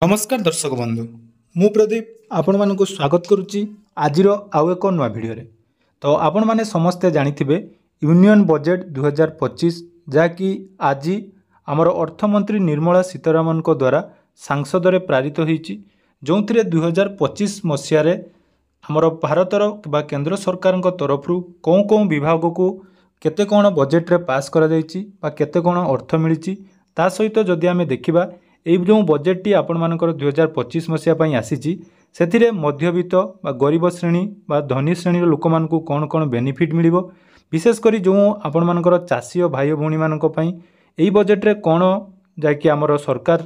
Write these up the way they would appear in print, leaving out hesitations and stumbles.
नमस्कार दर्शक बंधु मु प्रदीप आपण मानक स्वागत करुच्ची आज आउ एक नुआ भिडियो तो आपण माने समस्ते जानिथिबे यूनियन बजेट 2025 जहाँकि आज आमर अर्थमंत्री निर्मला सीतारमण को द्वारा सांसद रे पारित होईची जो 2025 मसीह आमर भारतर बा केंद्र सरकार तरफ कौन कौन विभाग को केते कौन बजेट रे पास करा जाईची बा केते कौन अर्थ मिली ता सहित जदि आमे देखिबा ये जो बजेटटी आपण मानकर 2025 मसीहा आसी से मध्यवित्त गरीब श्रेणी बा धनी श्रेणी लोक मान कौन कौन बेनिफिट मिल विशेषकर जो आपण मानकर चाषी भाई भौणी मानक यही बजेट रे कौन जाकि आमर सरकार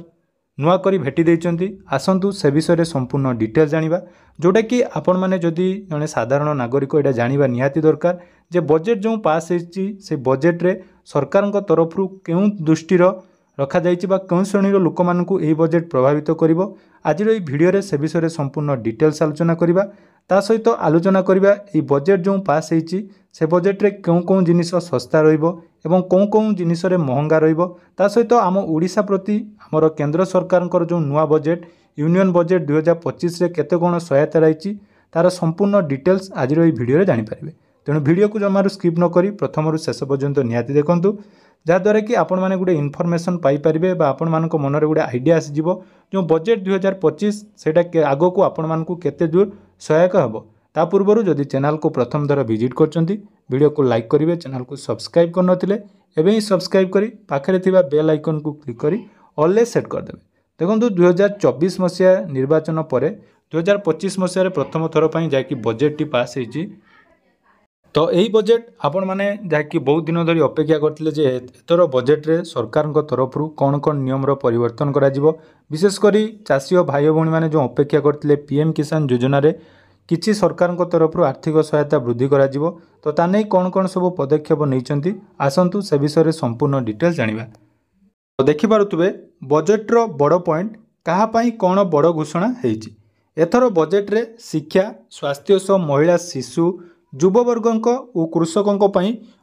नुआ करी भेटी देइचंती आसंतु से विषय संपूर्ण डिटेल जानिबा जोटा कि आपण माने जदि जने साधारण नागरिक एटा जानिबा निहाती दरकार जे बजेट जो पास होईची से बजेट रे सरकार तरफ केउं दृष्टिर रखा जाइछि बा कौन श्रेणी लोक मानकु एही बजेट प्रभावित करिवो आज एही भिडियो रे से विषय संपूर्ण डिटेल्स आलोचना करिबा ता सहित आलोचना करिबा एही बजेट जो पास होईछि से बजेट रे कौन कौन जिनिस सस्ता रहिबो एवं कौन कौन जिनिस रे महंगा रहिबो ता सहित आम ओडिशा प्रति हमर केंद्र सरकार जो नुआ बजेट यूनियन बजेट 2025 रे केते कोन सहायता रहिछि तार संपूर्ण डिटेल्स आज एही भिडियो रे जानि परिबे तेणु भिडियो को जमारू स्किप न करी प्रथम रु शेष पर्यंत निहाती देखंतु जहाँद्वारा कि आपण मैंने गोटे इनफर्मेशन पाइपर आपण मान मनरे गोटे आइडिया आसीज जो बजेट 2025 से आग को आपण मानक केते दूर सहायक हम ता पूर्व जदि चैनल को प्रथम थर विजिट करछंती वीडियो को लाइक करेंगे चैनल को सब्सक्राइब करनथिले एबे ही सब्सक्राइब करी पाखरे थिबा बेल आइकन को क्लिक करी ऑल सेट करदेवे देखो 2024 मसीहा निर्वाचन पर 2025 मसीह प्रथम थर पर जहाँकि बजेट टी पास होईची तो यही बजेट आपण मैंने जहाँकि बहुत दिन धरी अपेक्षा करते एथर बजेट रे सरकार तरफ कौन कौन नियम परिवर्तन करा जिवो विशेषकर चाषी और भाई भौणी मैंने जो अपेक्षा करते पीएम किसान योजना रे किछि सरकार तरफ आर्थिक सहायता वृद्धि करा जिवो तो ताने कौन कौन सब पदक्षेप नैचंती आसंतु से विषय संपूर्ण डिटेल्स जानिबा तो देखि पारुतबे बजेट रो बड़ पॉइंट कहा पई कौन बड़ घोषणा हेइची एथर बजेट रे शिक्षा स्वास्थ्य सह महिला शिशु युववर्ग और कृषकों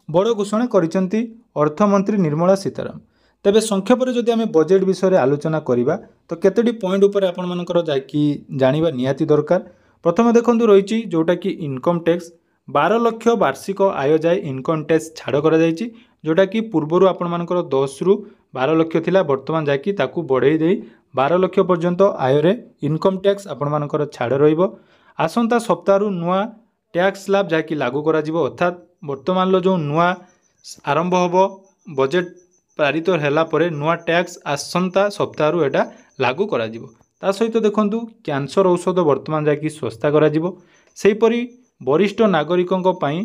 बड़ घोषणा करिसेंती अर्थमंत्री निर्मला सीतारामन तेबे संक्षेप में जदि आम बजेट विषय आलोचना करिबा तो केतोटी पॉइंट उपर आपण मानकर जाकि जानिबा निहाती दरकार प्रथम देखंतु रहिछि जोटा कि इनकम टैक्स 12 लाख वार्षिक आय जाए इनकम टैक्स छाड़ करा जायछि जोटा कि पूर्वरु आपण मानकर 10 रु 12 लाख थिला वर्तमान जाकि ताकू बढ़ाई दे 12 लाख पर्यंत आय रे इनकम टैक्स आपण मानकर छाड़ रहिबो आसंता सप्ताह नुआ टैक्स स्लैब जहाँकि लागू करा जिवो अर्थात वर्तमान जो नुआ आरंभ होबो बजेट पारित हैला परे नुआ टैक्स आसंता सप्ताह एटा लागू करा जिवो ता सहित देखंतु कैंसर औषध वर्तमान जहाँकि सस्ता करा जिवो सेही परी वरिष्ठ नागरिकों पई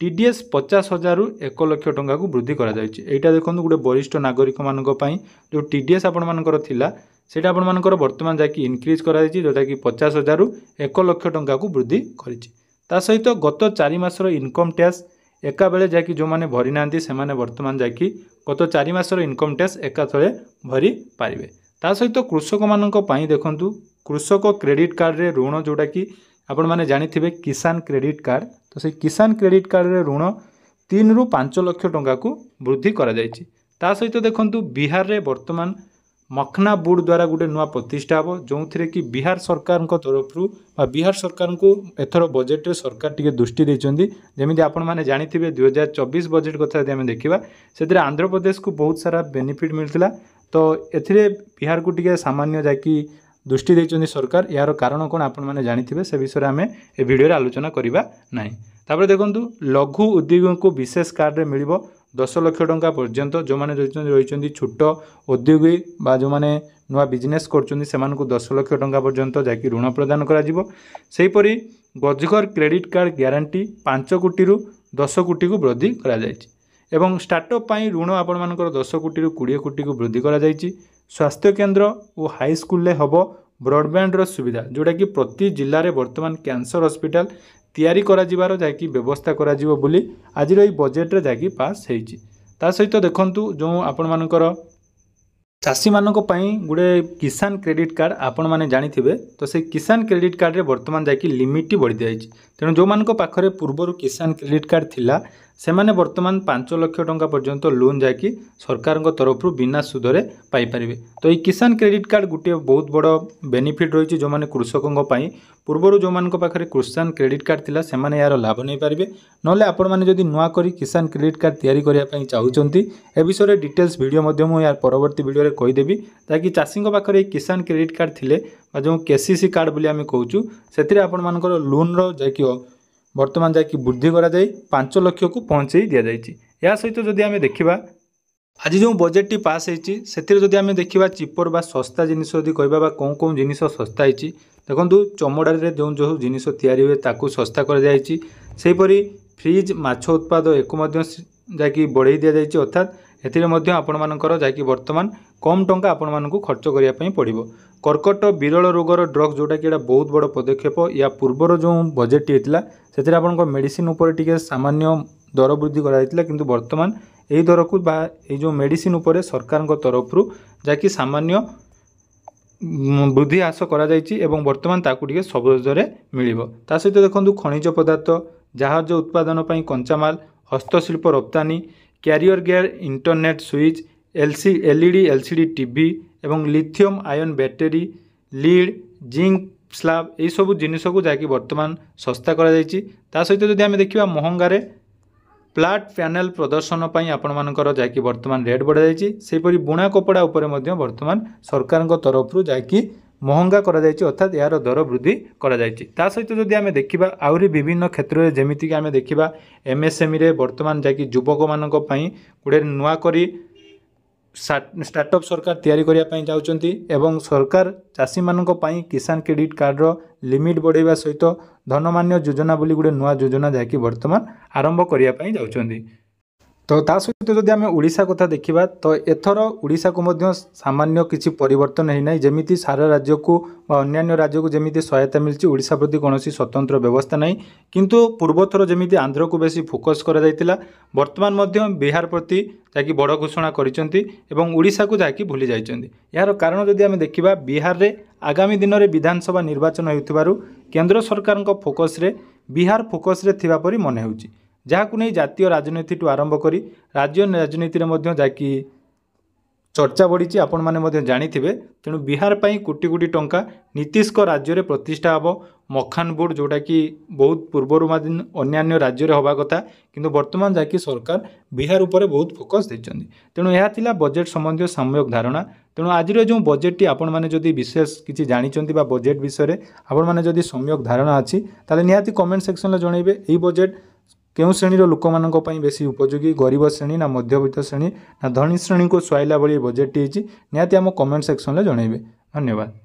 टीडीएस 50,000 रु 1 लाख टंका को वृद्धि करा जायछि एटा देखंतु गोटे वरिष्ठ नागरिक मानक पई जो टीडीएस आपण मानकर थिला सेटा आपण मानकर वर्तमान जहाँकि इनक्रीज करा जायछि जोटा कि 50,000 रु 1 लाख टंका को वृद्धि करिछि ता सहित गत 4 मासर इनकम टैक्स एका बेले जाकि जो माने भरी नांती से माने वर्तमान जाकि गत 4 मासर इनकम टैक्स एका थळे भरी पारिबे ता सहित कृषक मानक पई देखंतु कृषक क्रेडिट कार्ड रे ऋण जोटा कि आपण माने जानिथिबे किसान क्रेडिट कार्ड तो से किसान क्रेडिट कार्ड रे ऋण 3 रु 5 लाख टंका को वृद्धि करा जायछि ता सहित देखंतु बिहार रे वर्तमान मखना बोर्ड द्वारा गोटे नुआ प्रतिष्ठा हो जो थे कि बिहार सरकार तरफ बिहार सरकार को एथर बजेट रे सरकार टिके दृष्टि देइचंदी जेमिति आपण माने जानिथिबे 2024 बजेट कथा यदि आमे देखिबा सेतरे आंध्र प्रदेश को बहुत सारा बेनिफिट मिलथिला तो एथिरे बिहार को टिके सामान्य जाकि दृष्टि देइचंदी सरकार यार कारण कोन आपण माने जानिथिबे से विषय आमे ए वीडियो रे आलोचना करिबा नाही तापर देखंतु लघु उद्योग को विशेष कार्ड रे मिलिबो 10 लाख टंका पर्यंत जो माने रही छोट उद्योगी बा जो माने नुआ बिजनेस करछंदी सेमान को 10 लाख टंका पर्यंत जाकि ऋण प्रदान करा जिवो सेही परी गजघर क्रेडिट कार्ड ग्यारंटी 5 कोटी रु 10 कोटी को वृद्धि करा जायछि एवं स्टार्टअप पई ऋण आपण मानकर 10 कोटी रु 20 कोटी को वृद्धि करा जायछि स्वास्थ्य केंद्र और हाई स्कूल ले हबो ब्रॉडबैंड रो सुविधा जोटा कि प्रति जिल्ला रे वर्तमान कैंसर हॉस्पिटल तैयारी करा जिवार जाकि व्यवस्था करा जिवो बोली आज रही बजेट रे जाकि पास हेइछि ता सहित देखंतु जो आपण मानकर चाषी मानक पई गुडे किसान क्रेडिट कार्ड आपण माने जानिथिबे तो से किसान क्रेडिट कार्ड रे वर्तमान जाकि लिमिट बढ़ी जायछि तेणु जो मानक पाखरे पूर्वरु किसान क्रेडिट कार्ड थिला सेमाने वर्तमान 5 लाख टंका पर्यंत लोन जाकि सरकार तरफ बिना सुधरे पाइपर। तो ये किसान क्रेडिट कार्ड गोटे बहुत बड़ बेनिफिट रही जो मैंने कृषकों पूर्वर जो मान पाखे किसान क्रेडिट कार्ड थिला सेमाने यार लाभ नहीं पारे। ना आपण मैंने जदि नुआ करी किसान क्रेडिट कार्ड तैयारी करने चाहूँगी ए विषय डिटेल्स वीडियो यार परवर्ती वीडियो कहीदेवी ताकि चाषी पाखे किसान क्रेडिट कार्ड थिले जो केसीसी कार्ड बोली आम कहूँ से आपण मानकर लोन रही वर्तमान जाकि वृद्धि करा 5 लाख को पहुँचे दि जाएगी। या सहित जदि आम देखा आज जो बजेट टी पास होती से आम देखा चिपर बा सस्ता जिनिस जदि कहवा कौन कौन जिनिस सस्ता होती देखो चमड़े जो जो जिनिस तैयारी हुए ताकू सस्ता कर सेहीपरि फ्रिज माछ उत्पाद एक जैकि बढ़ई दि जाएगी अर्थात एपर जैकि वर्तमान कम टंका आपण मानक खर्च करने पड़ो। कर्कट विरल रोगर ड्रग्स जोटा कि बहुत बड़ पदक्षेप या पूर्वर जो बजेट होता से आप मेडिसिन उपर टिके सामान्य दर वृद्धि कराइला किंतु वर्तमान यही दर को जो मेडिसिन उपर सरकार तरफ जैकि सामान्य वृद्धि ह्रास कर वर्तमान ताकू सहजरे मिल सहित देखो खनिज पदार्थ जहाज उत्पादन पर कंचामाल हस्तशिल्प रप्तानी carrier gear internet switch LED LCD TV एवं lithium ion battery lead zinc slab यही सब जिनिस को जैकि वर्तमान सस्ता करा सहित जदि आम देखा महंगारे फ्लैट पैनल प्रदर्शन पर आपण मानकर जैकि वर्तमान रेट बढ़ा जाहीपरि बुणा कपड़ा उपर वर्तमान सरकार तरफ जैकि महंगा करा अर्थात यार दर वृद्धि करा सहित जदि आम देखा आहरी विभिन्न क्षेत्र में जमीक आम देखा एमएसएमई रे वर्तमान जैकि युवक मान गोटे नुआ करी स्टार्टअप सरकार तैयारी करने चाहते एवं सरकार चाषी मानक किसान क्रेडिट कार्ड रो लिमिट बढ़ावा सहित धनमान्य योजना बोली गोटे नुआ योजना जैकि वर्तमान आरंभ करने जाउछंती। तो ता सहित जदि आम ओडिशा कथा देखिबा तो एथर ओडिशा को मध्य सामान्य किसी परिवर्तन है ना जमीती सारा राज्य को अन्य राज्य को जमीती सहायता मिलती ओडिशा प्रति कौन स्वतंत्र व्यवस्था नहीं किंतु पूर्वथर जमीती आंध्र को बेसी फोकस करा जायतिला वर्तमान मध्य बिहार प्रति जाकि बड़ घोषणा करिसेंती एवं ओडिशा को जाकि भूली जाइछंती। यार कारण जदि आम देखिबा बिहार रे आगामी दिन में विधानसभा निर्वाचन होउथिबारु केंद्र सरकार फोकस रे बिहार फोकस रे थिबा परि मने होउची जहाँ नहीं जातीय राजनीति ठू आरंभ करी राज्य राजनीति में जाकि चर्चा बढ़ी आपण मैंने जानिथिबे। तेणु बिहार पर कोटी कोटी टंका नीतीश राज्य में प्रतिष्ठा हम मखान बोर्ड जोटा कि बहुत पूर्वर अन्य राज्य में हवा कथा किंतु वर्तमान जाकि सरकार बिहार उपर बहुत फोकस देते। तेणु यह थिला बजेट संबंधी सम्यक धारणा। तेणु आज जो बजेट टी आपण मैंने जदि विशेष किसी जानते बजेट विषय आपण मैंने जदि सम्यक धारणा अच्छी ताले निहाती कमेंट सेक्शन में जनइबे यही बजेट केउं श्रेणीर लोक मानक पई बेसी उपयोगी गरीब श्रेणी ना मध्यवित्त श्रेणी ना धनी श्रेणी को सुहाइला भली बजेट टी निहाती आम कमेंट सेक्शन में जनइबे। धन्यवाद।